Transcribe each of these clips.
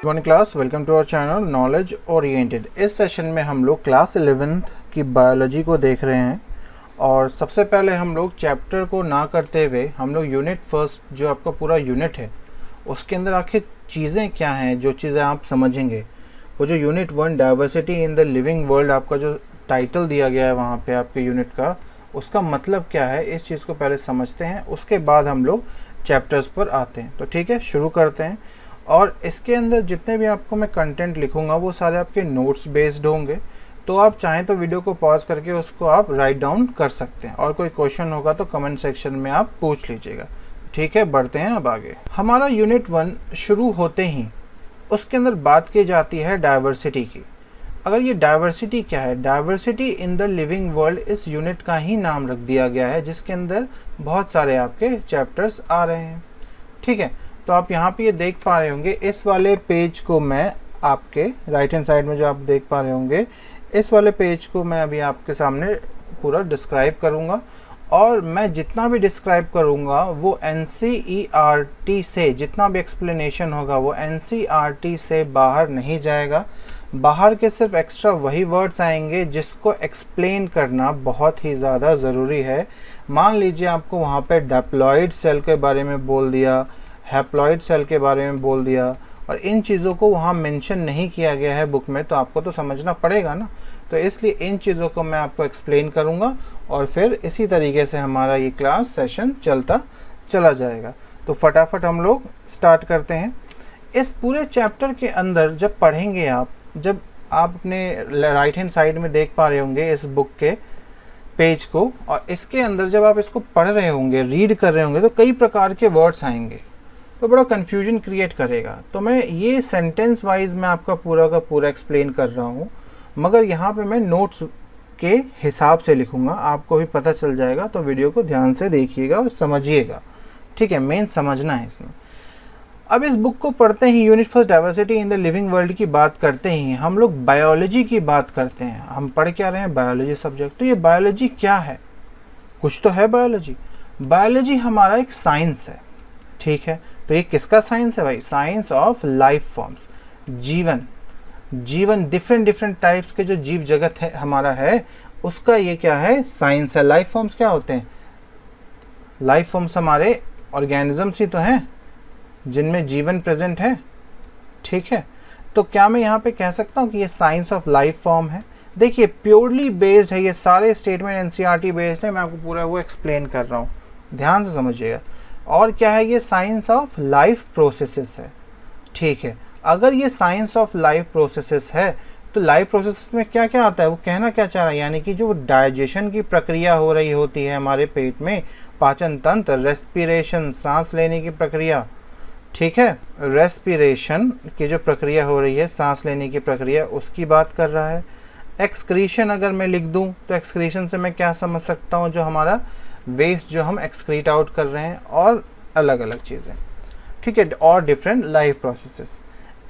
One class, welcome to our channel knowledge oriented. इस session में हम लोग क्लास 11th की बायोलॉजी को देख रहे हैं और सबसे पहले हम लोग चैप्टर को ना करते हुए हम लोग यूनिट फर्स्ट, जो आपका पूरा यूनिट है, उसके अंदर आखिर चीज़ें क्या हैं, जो चीज़ें आप समझेंगे। वो जो unit 1 diversity in the living world, आपका जो टाइटल दिया गया है वहाँ पे आपके यूनिट का, उसका मतलब क्या है, इस चीज़ को पहले समझते हैं, उसके बाद हम लोग चैप्टर्स पर आते हैं। तो ठीक है, शुरू करते हैं। और इसके अंदर जितने भी आपको मैं कंटेंट लिखूंगा वो सारे आपके नोट्स बेस्ड होंगे, तो आप चाहें तो वीडियो को पॉज करके उसको आप राइट डाउन कर सकते हैं और कोई क्वेश्चन होगा तो कमेंट सेक्शन में आप पूछ लीजिएगा। ठीक है, बढ़ते हैं अब आगे। हमारा यूनिट 1 शुरू होते ही उसके अंदर बात की जाती है डाइवर्सिटी की। अगर ये डाइवर्सिटी क्या है, diversity in the living world इस यूनिट का ही नाम रख दिया गया है, जिसके अंदर बहुत सारे आपके चैप्टर्स आ रहे हैं। ठीक है, तो आप यहाँ पे ये देख पा रहे होंगे, इस वाले पेज को मैं आपके राइट हैंड साइड में जो आप देख पा रहे होंगे, इस वाले पेज को मैं अभी आपके सामने पूरा डिस्क्राइब करूँगा और मैं जितना भी डिस्क्राइब करूँगा वो NCERT से, जितना भी एक्सप्लेनेशन होगा वो NCERT से बाहर नहीं जाएगा। बाहर के सिर्फ एक्स्ट्रा वही वर्ड्स आएंगे जिसको एक्सप्लेन करना बहुत ही ज़्यादा ज़रूरी है। मान लीजिए आपको वहाँ पे डिप्लॉयड सेल के बारे में बोल दिया, हैप्लॉयड सेल के बारे में बोल दिया और इन चीज़ों को वहाँ मेंशन नहीं किया गया है बुक में, तो आपको तो समझना पड़ेगा ना। तो इसलिए इन चीज़ों को मैं आपको एक्सप्लेन करूँगा और फिर इसी तरीके से हमारा ये क्लास सेशन चलता चला जाएगा। तो फटाफट हम लोग स्टार्ट करते हैं। इस पूरे चैप्टर के अंदर जब पढ़ेंगे आप, जब आप अपने राइट हैंड साइड में देख पा रहे होंगे इस बुक के पेज को, और इसके अंदर जब आप इसको पढ़ रहे होंगे, रीड कर रहे होंगे, तो कई प्रकार के वर्ड्स आएंगे, तो बड़ा कन्फ्यूजन क्रिएट करेगा। तो मैं ये सेंटेंस वाइज मैं आपका पूरा का पूरा एक्सप्लेन कर रहा हूँ, मगर यहाँ पे मैं नोट्स के हिसाब से लिखूँगा, आपको भी पता चल जाएगा। तो वीडियो को ध्यान से देखिएगा और समझिएगा। ठीक है, मेन समझना है इसमें। अब इस बुक को पढ़ते ही, unit first diversity in the living world की बात करते ही हम लोग बायोलॉजी की बात करते हैं। हम पढ़ क्या रहे हैं, बायोलॉजी सब्जेक्ट। तो ये बायोलॉजी क्या है, कुछ तो है बायोलॉजी। बायोलॉजी हमारा एक साइंस है। ठीक है, तो ये किसका साइंस है भाई, साइंस ऑफ लाइफ फॉर्म्स। जीवन डिफरेंट टाइप्स के जो जीव जगत है हमारा है, उसका ये क्या है, साइंस है। लाइफ फॉर्म्स क्या होते हैं, लाइफ फॉर्म्स हमारे ऑर्गेनिजम्स ही तो हैं जिनमें जीवन प्रेजेंट है। ठीक है, तो क्या मैं यहाँ पे कह सकता हूँ कि ये साइंस ऑफ लाइफ फॉर्म है। देखिए, प्योरली बेस्ड है, ये सारे स्टेटमेंट NCERT बेस्ड है, मैं आपको पूरा वो एक्सप्लेन कर रहा हूँ, ध्यान से समझिएगा। और क्या है, ये साइंस ऑफ लाइफ प्रोसेसेस है। ठीक है, अगर ये साइंस ऑफ लाइफ प्रोसेसेस है तो लाइफ प्रोसेसेस में क्या क्या आता है, वो कहना क्या चाह रहा है, यानी कि जो डाइजेशन की प्रक्रिया हो रही होती है हमारे पेट में, पाचन तंत्र, रेस्पिरेशन, सांस लेने की प्रक्रिया। ठीक है, रेस्पिरेशन की जो प्रक्रिया हो रही है, सांस लेने की प्रक्रिया, उसकी बात कर रहा है। एक्सक्रीशन अगर मैं लिख दूं तो एक्सक्रीशन से मैं क्या समझ सकता हूं, जो हमारा वेस्ट जो हम एक्सक्रीट आउट कर रहे हैं, और अलग अलग चीज़ें। ठीक है, और डिफरेंट लाइफ प्रोसेसेस।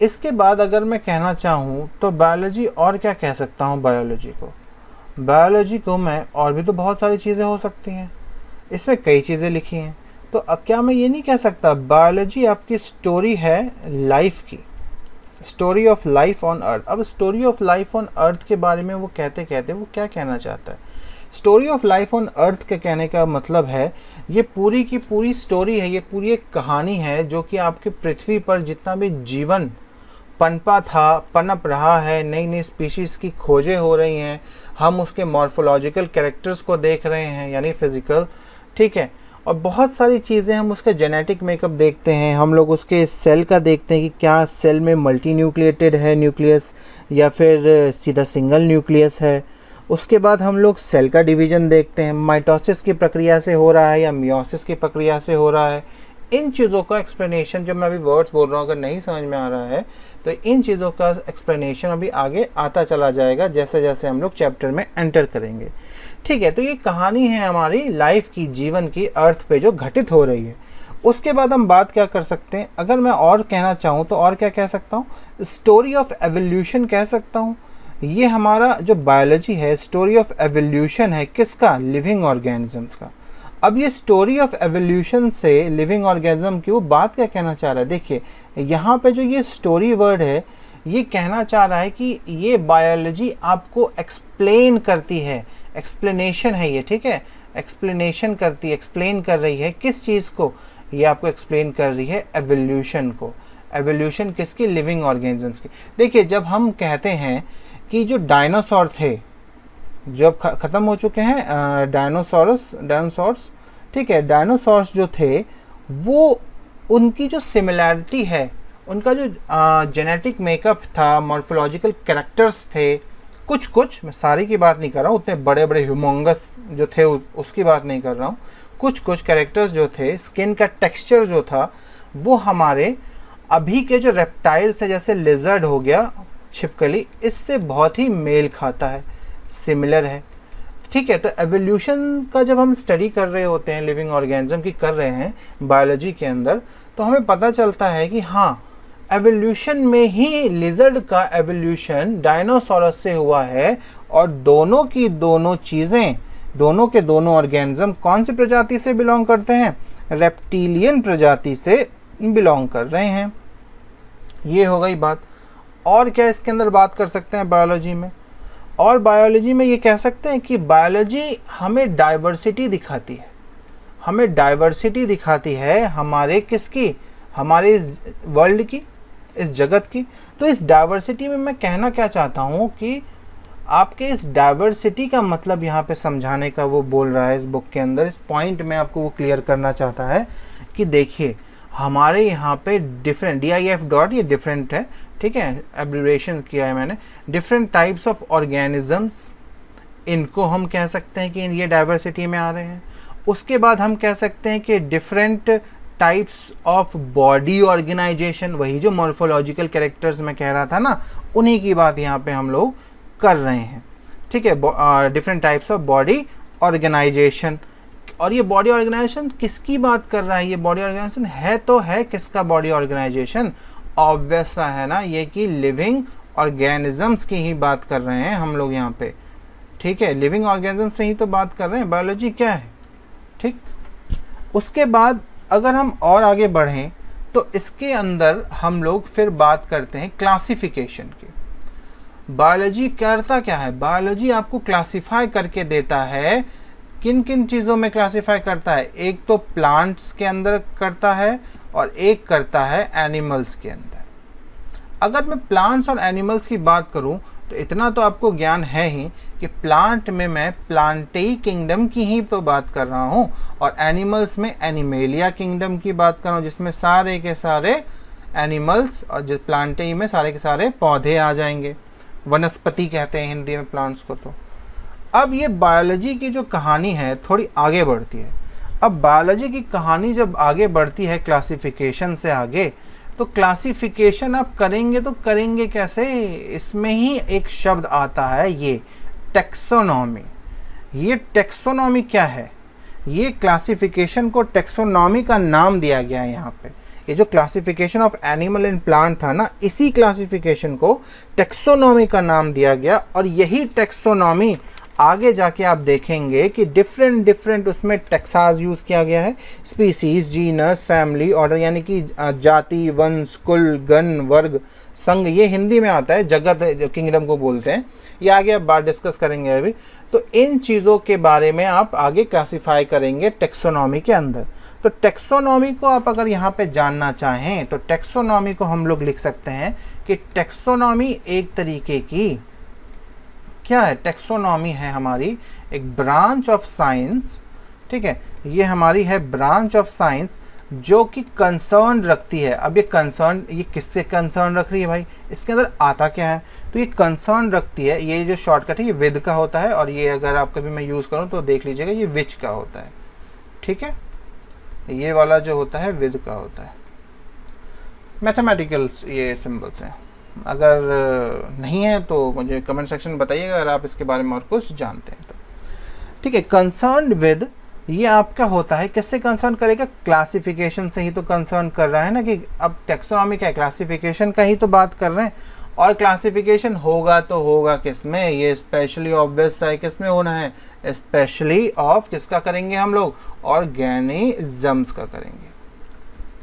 इसके बाद अगर मैं कहना चाहूँ तो बायोलॉजी और क्या कह सकता हूँ, बायोलॉजी को मैं और भी तो बहुत सारी चीज़ें हो सकती हैं, इसमें कई चीज़ें लिखी हैं। तो अब क्या मैं ये नहीं कह सकता बायोलॉजी आपकी स्टोरी है लाइफ की, story of life on earth. अब story of life on earth के बारे में वो कहते कहते वो क्या कहना चाहता है, story of life on earth के कहने का मतलब है ये पूरी की पूरी स्टोरी है, ये पूरी एक कहानी है जो कि आपके पृथ्वी पर जितना भी जीवन पनपा था, पनप रहा है, नई नई स्पीशीज़ की खोजें हो रही हैं, हम उसके मॉर्फोलॉजिकल कैरेक्टर्स को देख रहे हैं, यानी फिज़िकल। ठीक है, और बहुत सारी चीज़ें हम उसके जेनेटिक मेकअप देखते हैं, हम लोग उसके सेल का देखते हैं कि क्या सेल में मल्टी न्यूक्लिएटेड है न्यूक्लियस या फिर सीधा सिंगल न्यूक्लियस है। उसके बाद हम लोग सेल का डिवीज़न देखते हैं, माइटोसिस की प्रक्रिया से हो रहा है या मियोसिस की प्रक्रिया से हो रहा है। इन चीज़ों का एक्सप्लेनेशन, जब मैं अभी वर्ड्स बोल रहा हूँ, अगर नहीं समझ में आ रहा है तो इन चीज़ों का एक्सप्लेनेशन अभी आगे आता चला जाएगा जैसे जैसे हम लोग चैप्टर में एंटर करेंगे। ठीक है, तो ये कहानी है हमारी लाइफ की, जीवन की, अर्थ पे जो घटित हो रही है। उसके बाद हम बात क्या कर सकते हैं, अगर मैं और कहना चाहूँ तो और क्या कह सकता हूँ, स्टोरी ऑफ एवोल्यूशन कह सकता हूँ। ये हमारा जो बायोलॉजी है, स्टोरी ऑफ एवोल्यूशन है, किसका, लिविंग ऑर्गेनिजम्स का। अब ये स्टोरी ऑफ एवोल्यूशन से लिविंग ऑर्गेनिज्म की वो बात क्या कहना चाह रहा है, देखिए यहाँ पे जो ये स्टोरी वर्ड है ये कहना चाह रहा है कि ये बायोलॉजी आपको एक्सप्लेन करती है, एक्सप्लेनेशन है ये, ठीक है, एक्सप्लेनेशन करती है, एक्सप्लेन कर रही है किस चीज़ को, ये आपको एक्सप्लेन कर रही है एवोल्यूशन को। एवोल्यूशन किसकी, लिविंग ऑर्गेनिजम्स की। देखिए जब हम कहते हैं कि जो डायनासोर थे जो अब ख़त्म हो चुके हैं, डायनासोर्स, ठीक है, डायनासोर्स जो थे वो उनकी जो सिमिलैरिटी है, उनका जो जेनेटिक मेकअप था, मॉर्फोलॉजिकल कैरेक्टर्स थे, कुछ मैं सारी की बात नहीं कर रहा हूँ, उतने बड़े बड़े ह्यूमंगस जो थे उसकी बात नहीं कर रहा हूँ, कुछ कैरेक्टर्स जो थे, स्किन का टेक्सचर जो था वो हमारे अभी के जो रेप्टाइल्स है जैसे लिजर्ड हो गया, छिपकली, इससे बहुत ही मेल खाता है, सिमिलर है, ठीक है। तो एवोल्यूशन का जब हम स्टडी कर रहे होते हैं, लिविंग ऑर्गेनिज्म की कर रहे हैं बायोलॉजी के अंदर, तो हमें पता चलता है कि हाँ एवोल्यूशन में ही लिजर्ड का एवोल्यूशन डायनासोरस से हुआ है, और दोनों की दोनों चीज़ें, दोनों के दोनों ऑर्गेनिज्म कौन सी प्रजाति से बिलोंग करते हैं, रेप्टिलियन प्रजाति से बिलोंग कर रहे हैं। ये हो गई बात। और क्या इसके अंदर बात कर सकते हैं बायोलॉजी में, और बायोलॉजी में ये कह सकते हैं कि बायोलॉजी हमें डाइवर्सिटी दिखाती है, हमें डाइवर्सिटी दिखाती है हमारे किसकी, हमारे इस वर्ल्ड की, इस जगत की। तो इस डाइवर्सिटी में मैं कहना क्या चाहता हूँ कि आपके इस डाइवर्सिटी का मतलब यहाँ पे समझाने का वो बोल रहा है इस बुक के अंदर, इस पॉइंट में आपको वो क्लियर करना चाहता है कि देखिए हमारे यहाँ पे डिफरेंट, DIF डॉट ये डिफरेंट है, ठीक है, एब्रिविएशन किया है मैंने, डिफरेंट टाइप्स ऑफ ऑर्गेनिजम्स, इनको हम कह सकते हैं कि ये डाइवर्सिटी में आ रहे हैं। उसके बाद हम कह सकते हैं कि different types of body organisation, वही जो मॉर्फोलॉजिकल कैरेक्टर्स मैं कह रहा था ना, उन्हीं की बात यहाँ पे हम लोग कर रहे हैं, ठीक है। Different types of body organisation, और ये बॉडी ऑर्गेनाइजेशन किसकी बात कर रहा है, ये बॉडी ऑर्गेनाइजेशन है तो है किसका बॉडी ऑर्गेनाइजेशन, ऑब्वियस है ना ये कि लिविंग ऑर्गेनिजम्स की ही बात कर रहे हैं हम लोग यहाँ पे, ठीक है, लिविंग ऑर्गेनिजम्स से ही तो बात कर रहे हैं। बायोलॉजी क्या है, ठीक। उसके बाद अगर हम और आगे बढ़ें तो इसके अंदर हम लोग फिर बात करते हैं क्लासिफिकेशन की। बायोलॉजी करता क्या है, बायोलॉजी आपको क्लासिफाई करके देता है, किन किन चीज़ों में क्लासिफाई करता है, एक तो प्लांट्स के अंदर करता है और एक करता है एनिमल्स के अंदर। अगर मैं प्लांट्स और एनिमल्स की बात करूं तो इतना तो आपको ज्ञान है ही कि प्लांट में मैं प्लांटेई किंगडम की ही तो बात कर रहा हूं, और एनिमल्स में एनिमेलिया किंगडम की बात कर रहा हूं, जिसमें सारे के सारे एनिमल्स, और जिस प्लांटेई में सारे के सारे पौधे आ जाएंगे, वनस्पति कहते हैं हिंदी में प्लांट्स को। तो अब ये बायोलॉजी की जो कहानी है थोड़ी आगे बढ़ती है। अब बायोलॉजी की कहानी जब आगे बढ़ती है क्लासिफिकेशन से आगे, तो क्लासिफिकेशन आप करेंगे तो करेंगे कैसे, इसमें ही एक शब्द आता है ये टेक्सोनॉमी। ये टेक्सोनॉमी क्या है, ये क्लासिफिकेशन को टेक्सोनॉमी का नाम दिया गया है यहाँ पे। ये जो classification of animal and plant था ना, इसी क्लासिफिकेशन को टेक्सोनॉमी का नाम दिया गया, और यही टेक्सोनॉमी आगे जाके आप देखेंगे कि डिफरेंट उसमें टेक्सास यूज़ किया गया है, स्पीसीज, जीनस, फैमिली, ऑर्डर, यानी कि जाति, वंश, कुल, गण, वर्ग, संघ, ये हिंदी में आता है, जगत जो किंगडम को बोलते हैं, ये आगे आप बात डिस्कस करेंगे अभी। तो इन चीज़ों के बारे में आप आगे क्लासीफाई करेंगे टेक्सोनॉमी के अंदर। तो टेक्सोनॉमी को आप अगर यहाँ पे जानना चाहें तो टेक्सोनॉमी को हम लोग लिख सकते हैं कि टेक्सोनॉमी एक तरीके की क्या है, टेक्सोनॉमी है हमारी एक ब्रांच ऑफ साइंस, ठीक है, ये हमारी है ब्रांच ऑफ साइंस जो कि कंसर्न रखती है। अब ये कंसर्न, ये किससे कंसर्न रख रही है भाई, इसके अंदर आता क्या है, तो ये कंसर्न रखती है, ये जो शॉर्टकट है ये विद का होता है, और ये अगर आप कभी मैं यूज़ करूँ तो देख लीजिएगा ये विच का होता है, ठीक है, ये वाला जो होता है विद का होता है। मैथमेटिकल्स ये सिंबल्स हैं, अगर नहीं है तो मुझे कमेंट सेक्शन में बताइएगा अगर आप इसके बारे में और कुछ जानते हैं तो, ठीक है। कंसर्न विद ये आपका होता है, किससे कंसर्न करेगा, क्लासिफिकेशन से ही तो कंसर्न कर रहा है ना, कि अब टेक्सोनॉमी क्या है, क्लासिफिकेशन का ही तो बात कर रहे हैं। और क्लासिफिकेशन होगा तो होगा किस में, ये स्पेशली ऑब्वियस है किस में होना है, स्पेशली ऑफ किसका करेंगे हम लोग, ऑर्गेनिजम्स का करेंगे।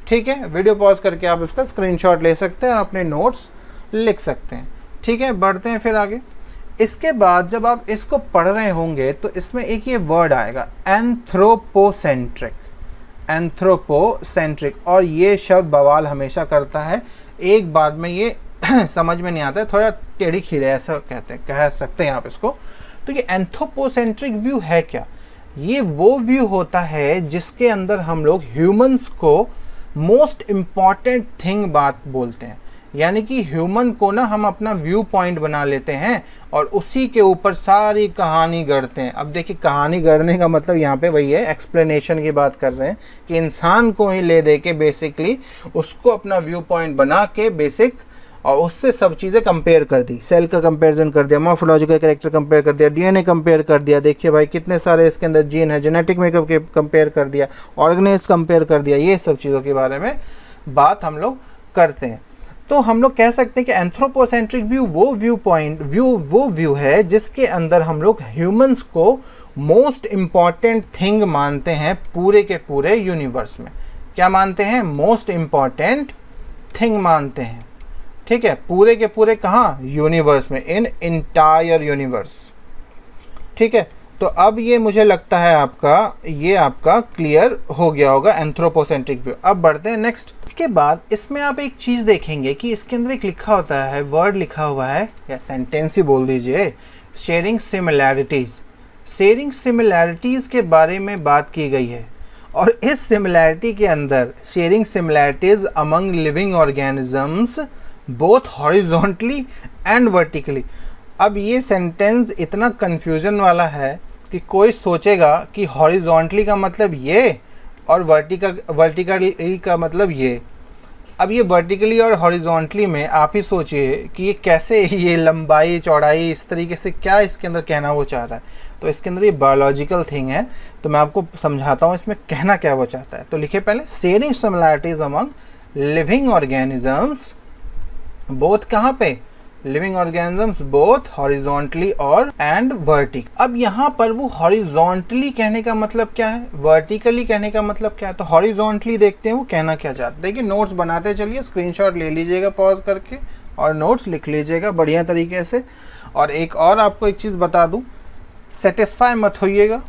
ठीक है, वीडियो पॉज करके आप इसका स्क्रीनशॉट ले सकते हैं और अपने नोट्स लिख सकते हैं। ठीक है, बढ़ते हैं फिर आगे। इसके बाद जब आप इसको पढ़ रहे होंगे तो इसमें एक ये वर्ड आएगा एंथ्रोपोसेंट्रिक, एंथ्रोपोसेंट्रिक, और ये शब्द बवाल हमेशा करता है, एक बार में ये समझ में नहीं आता है, थोड़ा टेढ़ी खीरे ऐसा कहते हैं, कह सकते हैं आप इसको। तो ये एंथ्रोपोसेंट्रिक व्यू है क्या, ये वो व्यू होता है जिसके अंदर हम लोग ह्यूमंस को मोस्ट इम्पॉर्टेंट थिंग बात बोलते हैं, यानी कि ह्यूमन को ना हम अपना व्यू पॉइंट बना लेते हैं और उसी के ऊपर सारी कहानी गढ़ते हैं। अब देखिए, कहानी गढ़ने का मतलब यहाँ पे वही है, एक्सप्लेनेशन की बात कर रहे हैं कि इंसान को ही ले दे के बेसिकली उसको अपना व्यू पॉइंट बना के बेसिक, और उससे सब चीज़ें कंपेयर कर दी, सेल का कंपैरिजन कर दिया, मॉर्फोलॉजिकल कैरेक्टर कंपेयर कर दिया, डीएनए कंपेयर कर दिया, देखिए भाई कितने सारे इसके अंदर जीन है, जेनेटिक मेकअप के कंपेयर कर दिया, ऑर्गेनेज कंपेयर कर दिया, ये सब चीज़ों के बारे में बात हम लोग करते हैं। तो हम लोग कह सकते हैं कि एंथ्रोपोसेंट्रिक व्यू वो व्यू है जिसके अंदर हम लोग ह्यूमंस को मोस्ट इम्पॉर्टेंट थिंग मानते हैं पूरे के पूरे यूनिवर्स में। क्या मानते हैं, मोस्ट इम्पॉर्टेंट थिंग मानते हैं। ठीक है, पूरे के पूरे कहाँ, यूनिवर्स में, इन इंटायर यूनिवर्स। ठीक है, तो अब ये मुझे लगता है आपका क्लियर हो गया होगा एंथ्रोपोसेंट्रिक व्यू। अब बढ़ते हैं नेक्स्ट। इसके बाद इसमें आप एक चीज़ देखेंगे कि इसके अंदर एक लिखा होता है, वर्ड लिखा हुआ है, या सेंटेंस ही बोल दीजिए, शेयरिंग सिमिलैरिटीज़। शेयरिंग सिमिलैरिटीज़ के बारे में बात की गई है, और इस सिमिलैरिटी के अंदर sharing similarities among living organisms both horizontally and vertically. अब ये सेंटेंस इतना कन्फ्यूजन वाला है कि कोई सोचेगा कि हॉरिजॉन्टली का मतलब ये और वर्टिकली का मतलब ये। अब ये वर्टिकली और हॉरिजॉन्टली में आप ही सोचिए कि ये कैसे, ये लंबाई चौड़ाई इस तरीके से, क्या इसके अंदर कहना वो चाह रहा है। तो इसके अंदर ये बायोलॉजिकल थिंग है, तो मैं आपको समझाता हूँ इसमें कहना क्या वो चाहता है। तो लिखिए पहले, sharing similarities among living organisms both, कहाँ पे, लिविंग ऑर्गेनिजम्स बोथ हॉरिजॉन्टली और एंड वर्टिकल। अब यहाँ पर वो हॉरिजॉन्टली कहने का मतलब क्या है, वर्टिकली कहने का मतलब क्या है। तो हॉरिजॉन्टली देखते हैं वो कहना क्या चाहते हैं। देखिए, नोट्स बनाते चलिए, स्क्रीनशॉट ले लीजिएगा पॉज करके और नोट्स लिख लीजिएगा बढ़िया तरीके से। और एक और आपको एक चीज़ बता दूँ, सेटिस्फाई मत होइएगा।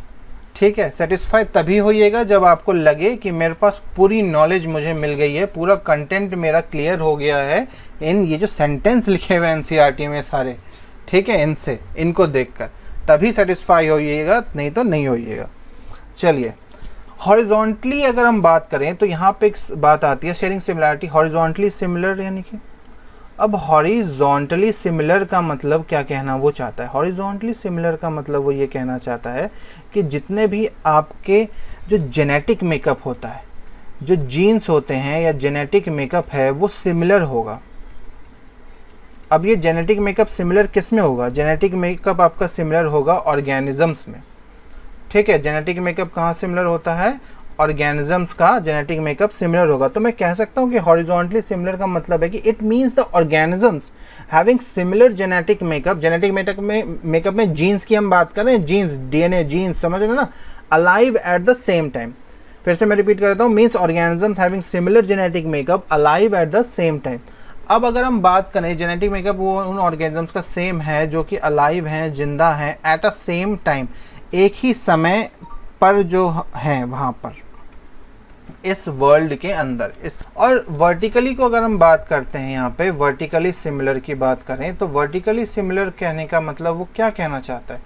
ठीक है, सेटिस्फाई तभी होइएगा जब आपको लगे कि मेरे पास पूरी नॉलेज मुझे मिल गई है, पूरा कंटेंट मेरा क्लियर हो गया है इन ये जो सेंटेंस लिखे हुए एनसीईआरटी में सारे। ठीक है, इनको देखकर तभी सेटिस्फाई होइएगा, नहीं तो नहीं होइएगा। चलिए, हॉरिजॉन्टली अगर हम बात करें तो यहाँ पे एक बात आती है, शेयरिंग सिमिलैरिटी हॉरिजॉन्टली सिमिलर, यानी कि अब हॉरिजॉन्टली सिमिलर का मतलब क्या कहना वो चाहता है। हॉरिजॉन्टली सिमिलर का मतलब वो ये कहना चाहता है कि जितने भी आपके जो जेनेटिक मेकअप होता है, जो जीन्स होते हैं या जेनेटिक मेकअप है, वो सिमिलर होगा। अब ये जेनेटिक मेकअप सिमिलर किस में होगा, जेनेटिक मेकअप आपका सिमिलर होगा ऑर्गेनिजम्स में। ठीक है, जेनेटिक मेकअप कहाँ सिमिलर होता है, ऑर्गेनिजम्स का जेनेटिक मेकअप सिमिलर होगा। तो मैं कह सकता हूँ कि हॉरिजॉन्टली सिमिलर का मतलब है कि it means the organisms having similar genetic makeup. Genetic makeup में जीन्स की हम बात कर रहे हैं, जीन्स, डीएनए, जीन्स, समझ रहे ना, alive at the same time. फिर से मैं रिपीट करता हूँ, means organisms having similar genetic makeup alive at the same time. अब अगर हम बात करें जेनेटिक मेकअप, वो उन ऑर्गेनिजम्स का सेम है जो कि अलाइव हैं, जिंदा हैं, एट अ सेम टाइम, एक ही समय पर जो हैं वहाँ पर इस वर्ल्ड के अंदर। इस और वर्टिकली को अगर हम बात करते हैं, यहाँ पे वर्टिकली सिमिलर की बात करें तो वर्टिकली सिमिलर कहने का मतलब वो क्या कहना चाहता है।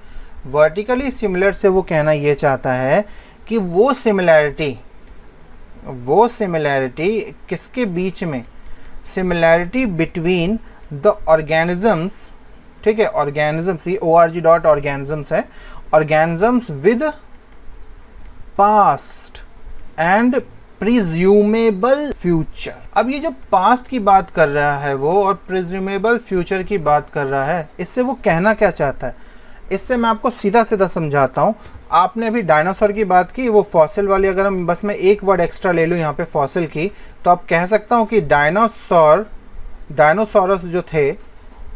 वर्टिकली सिमिलर से वो कहना ये चाहता है कि वो सिमिलैरिटी किसके बीच में, सिमिलैरिटी बिटवीन द ऑर्गेनिजम्स। ठीक है, ऑर्गेनिजम्स, ये org.organisms है, organisms with past and presumable future. अब ये जो पास्ट की बात कर रहा है वो और प्रिज्यूमेबल फ्यूचर की बात कर रहा है, इससे वो कहना क्या चाहता है, इससे मैं आपको सीधा सीधा समझाता हूँ। आपने अभी डायनासोर की बात की, वो फॉसिल वाली, अगर हम बस मैं एक वर्ड एक्स्ट्रा ले लूँ यहाँ पे फॉसिल की, तो आप कह सकता हूँ कि डायनासोरस जो थे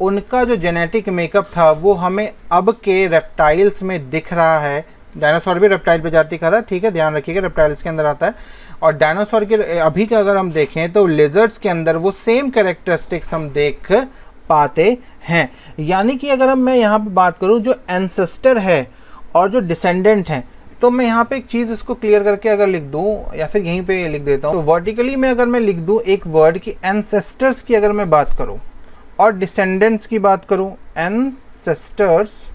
उनका जो जेनेटिक मेकअप था वो हमें अब के रेप्टाइल्स में दिख रहा है। डायनासोर भी रेप्टाइल प्रजाति का था, ठीक है, ध्यान रखिएगा, रेप्टाइल्स के अंदर आता है। और डायनासोर के अभी का अगर हम देखें तो लिजर्ड्स के अंदर वो सेम कैरेक्टरिस्टिक्स हम देख पाते हैं। यानी कि अगर मैं यहाँ पे बात करूँ जो एंसेस्टर है और जो डिसेंडेंट हैं, तो मैं यहाँ पे एक चीज़ इसको क्लियर करके अगर लिख दूँ या फिर यहीं पे लिख देता हूँ, तो वर्टिकली में अगर मैं लिख दूँ एक वर्ड की एंसेस्टर्स की अगर मैं बात करूँ और डिसेंडेंट्स की बात करूँ, एंसेस्टर्स,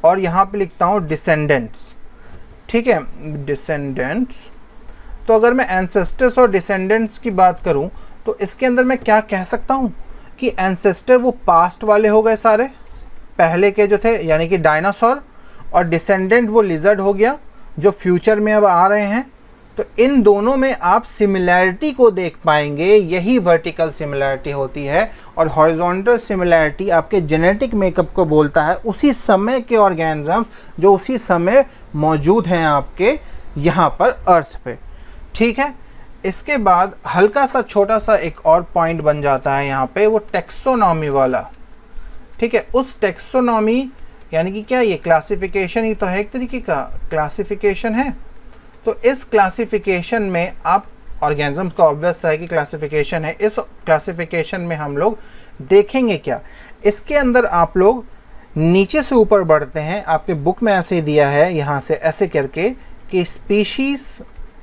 और यहाँ पे लिखता हूँ डिसेंडेंट्स, ठीक है, डिसेंडेंट्स। तो अगर मैं एंसेस्टर्स और डिसेंडेंट्स की बात करूँ तो इसके अंदर मैं क्या कह सकता हूँ कि एंसेस्टर वो पास्ट वाले हो गए सारे, पहले के जो थे यानी कि डायनासोर, और डिसेंडेंट वो लिजर्ड हो गया जो फ्यूचर में अब आ रहे हैं। तो इन दोनों में आप सिमिलैरिटी को देख पाएंगे, यही वर्टिकल सिमिलैरिटी होती है। और हॉरिजॉन्टल सिमिलैरिटी आपके जेनेटिक मेकअप को बोलता है, उसी समय के ऑर्गेनिजम्स जो उसी समय मौजूद हैं आपके यहाँ पर अर्थ पे, ठीक है। इसके बाद हल्का सा छोटा सा एक और पॉइंट बन जाता है यहाँ पे, वो टेक्सोनॉमी वाला, ठीक है। उस टेक्सोनॉमी यानी कि क्या, ये क्लासिफिकेशन ही तो है, एक तरीके का क्लासिफिकेशन है। तो इस क्लासिफिकेशन में आप ऑर्गेनिज्म का ऑब्वियस है कि क्लासिफिकेशन है, इस क्लासिफिकेशन में हम लोग देखेंगे क्या, इसके अंदर आप लोग नीचे से ऊपर बढ़ते हैं। आपके बुक में ऐसे दिया है यहाँ से ऐसे करके कि स्पीशीज,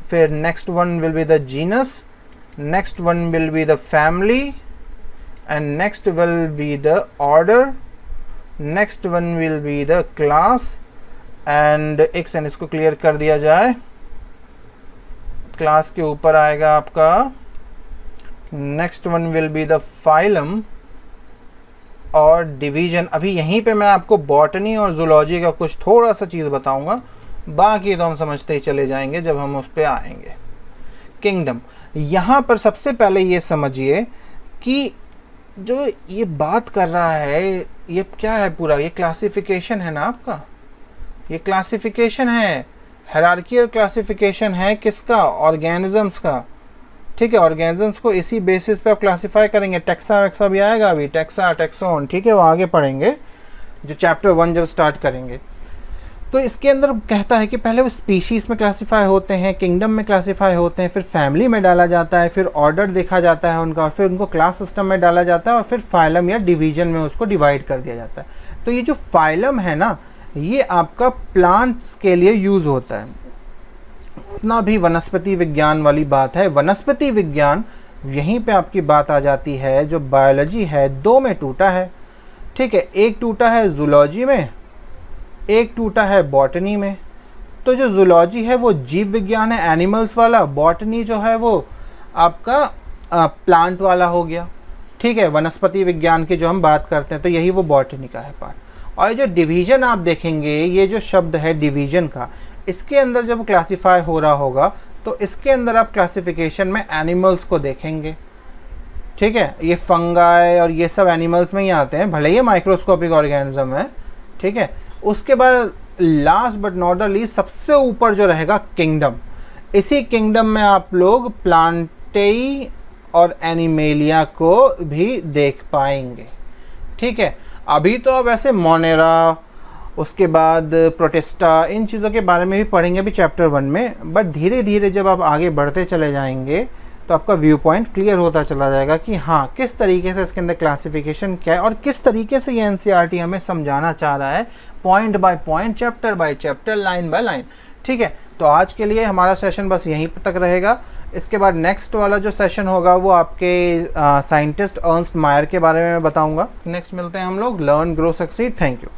फिर next one will be the genus, next one will be the family, and next will be the order, next one will be the class, and एक सेकंड इसको क्लियर कर दिया जाए। क्लास के ऊपर आएगा आपका next one will be the phylum और डिवीजन। अभी यहीं पे मैं आपको बॉटनी और जूलॉजी का कुछ थोड़ा सा चीज़ बताऊंगा, बाकी तो हम समझते ही चले जाएंगे जब हम उस पर आएंगे। किंगडम, यहाँ पर सबसे पहले ये समझिए कि जो ये बात कर रहा है ये क्या है, पूरा ये क्लासिफिकेशन है ना आपका, ये क्लासिफिकेशन है, हायरार्किकल क्लासिफिकेशन है किसका, ऑर्गेनिजम्स का, ठीक है। ऑर्गेनिजम्स को इसी बेसिस पे आप क्लासिफाई करेंगे। टेक्सा वेक्सा भी आएगा अभी, टेक्सा टेक्सोन, ठीक है, वो आगे पढ़ेंगे जो चैप्टर 1 जब स्टार्ट करेंगे। तो इसके अंदर कहता है कि पहले वो स्पीशीज़ में क्लासिफाई होते हैं, किंगडम में क्लासिफाई होते हैं, फिर फैमिली में डाला जाता है, फिर ऑर्डर देखा जाता है उनका, और फिर उनको क्लास सिस्टम में डाला जाता है, और फिर फाइलम या डिवीजन में उसको डिवाइड कर दिया जाता है। तो ये जो फाइलम है ना, ये आपका प्लांट्स के लिए यूज़ होता है। इतना भी वनस्पति विज्ञान वाली बात है। वनस्पति विज्ञान यहीं पे आपकी बात आ जाती है। जो बायोलॉजी है 2 में टूटा है, ठीक है, एक टूटा है जूलॉजी में, एक टूटा है बॉटनी में। तो जो जूलॉजी है वो जीव विज्ञान है, एनिमल्स वाला, बॉटनी जो है वो आपका प्लांट वाला हो गया, ठीक है, वनस्पति विज्ञान की जो हम बात करते हैं, तो यही वो बॉटनी का है पार्ट। और ये जो डिवीज़न आप देखेंगे, ये जो शब्द है डिवीज़न का, इसके अंदर जब क्लासिफाई हो रहा होगा तो इसके अंदर आप क्लासिफिकेशन में एनिमल्स को देखेंगे, ठीक है। ये फंगाई और ये सब एनिमल्स में ही आते हैं, भले ही माइक्रोस्कोपिक ऑर्गेनिज्म है, ठीक है। उसके बाद last but not the least सबसे ऊपर जो रहेगा किंगडम। इसी किंगडम में आप लोग प्लांटेई और एनिमेलिया को भी देख पाएंगे, ठीक है। अभी तो अब ऐसे मोनेरा, उसके बाद प्रोटेस्टा, इन चीज़ों के बारे में भी पढ़ेंगे अभी चैप्टर 1 में। बट धीरे धीरे जब आप आगे बढ़ते चले जाएंगे तो आपका व्यू पॉइंट क्लियर होता चला जाएगा कि हाँ किस तरीके से इसके अंदर क्लासिफिकेशन क्या है और किस तरीके से ये एनसीईआरटी हमें समझाना चाह रहा है, point by point, chapter by chapter, line by line, ठीक है। तो आज के लिए हमारा सेशन बस यहीं तक रहेगा। इसके बाद नेक्स्ट वाला जो सेशन होगा वो आपके साइंटिस्ट अर्नस्ट मायर के बारे में बताऊंगा। नेक्स्ट मिलते हैं हम लोग। Learn grow succeed. Thank you.